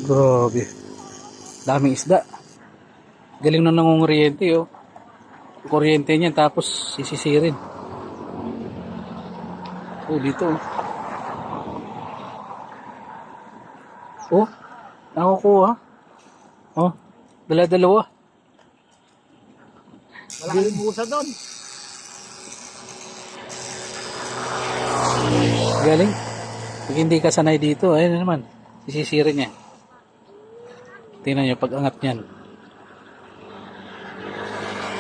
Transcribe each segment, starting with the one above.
Grabe. Daming isda. Galing na nangunguryente, oh. Kuryente niya tapos sisisirin. Oh, dito, oh. Oh, nakukuha. Oh, dala-dalawa. Wala kang busa doon. Galing. Pag hindi ka sanay dito, ayun na naman. Sisisirin niya. Tingnan niyo pag angat niyan.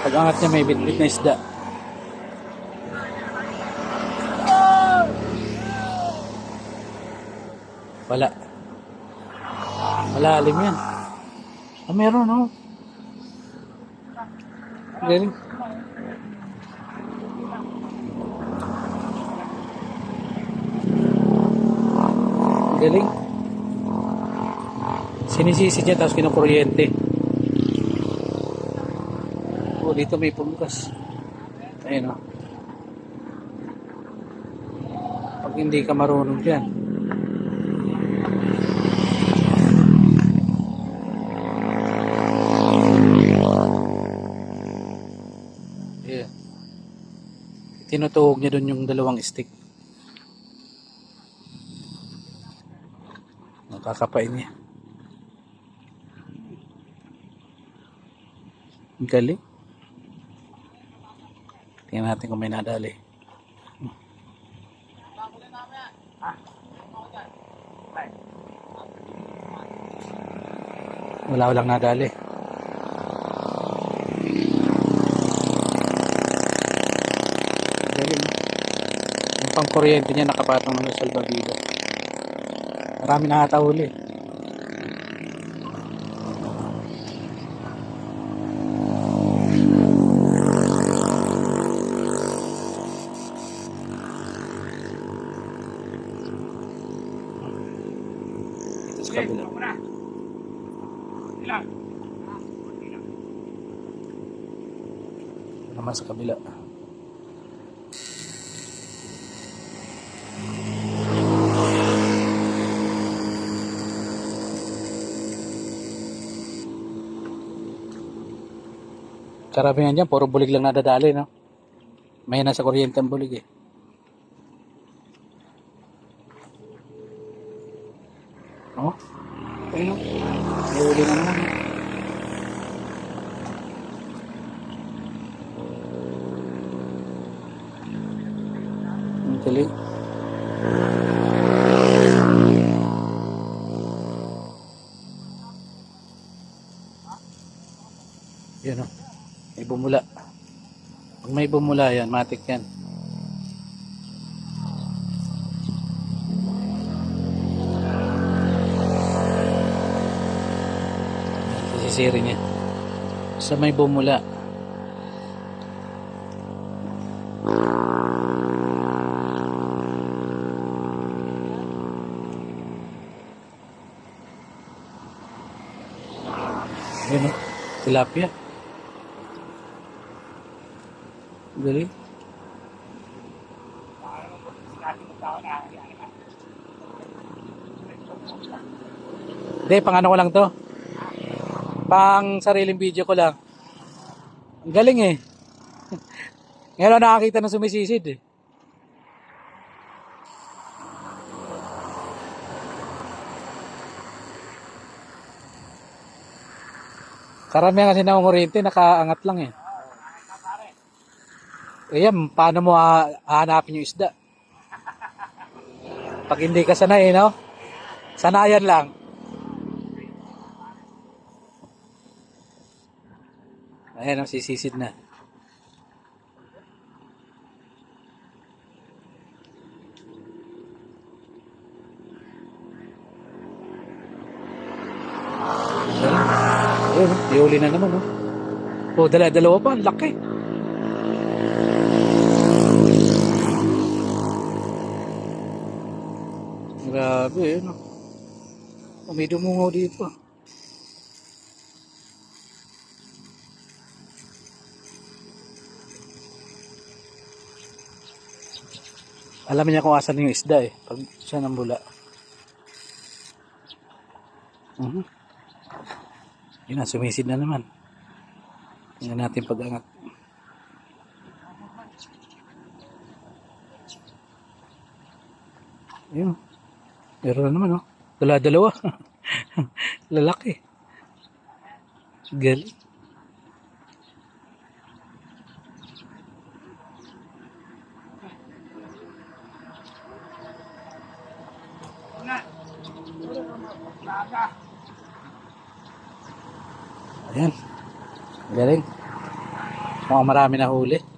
Pag angat niya may bitbit na isda. Wala. Malalim yan. Ah, meron, oh. Galing. Galing. Sinisisi niya tapos kinukuryente. Oh, dito may pumukas. Ayun, oh. Pag hindi ka marunong dyan. Yeah. Tinutuhog niya doon yung dalawang stick. Nakakapain niya. Galing. Tingnan natin kung may nadali. Walang nadali. Galing. Yung pangkuryente niya nakapatong ng salbabida. Marami nakatahuli. Ito sa kabila. Ito naman sa kabila. Karamihan dyan, puro bulig lang nadadali, no? May nasa kuryente ang bulig, eh. Oh, ayun, may uli na naman. Ang galing. Yun, oh. May bumula. Pag may bumula yan, matik yan. Sisiri niya. Sa may bumula. Yun, oh. Tilapia. Galing. Hindi, pang ano ko lang to. Pang sariling video ko lang. Ang galing, eh. Ngayon ako nakakita ng sumisisid, eh. Karamihan kasi nangunguryente, nakaangat lang, eh. Ayan, paano mo hahanapin yung isda? Pag hindi ka sanay, no? Sanayan lang. Ayan, sisisid na. Ayun, ihuli na naman, oh. Oh, dalawa pa, ang laki. Grabe, ano. Oh, may dumungo dito. Alam niya kung asan yung isda, eh. Pag siya nambula. Mhm. Yun na, sumisid na naman. Tingnan natin pag-angat. Ayun. Meron na naman, oh. Dala-dalawa. Lalaki. Galing. Ayan. Galing. Mukhang marami na huli.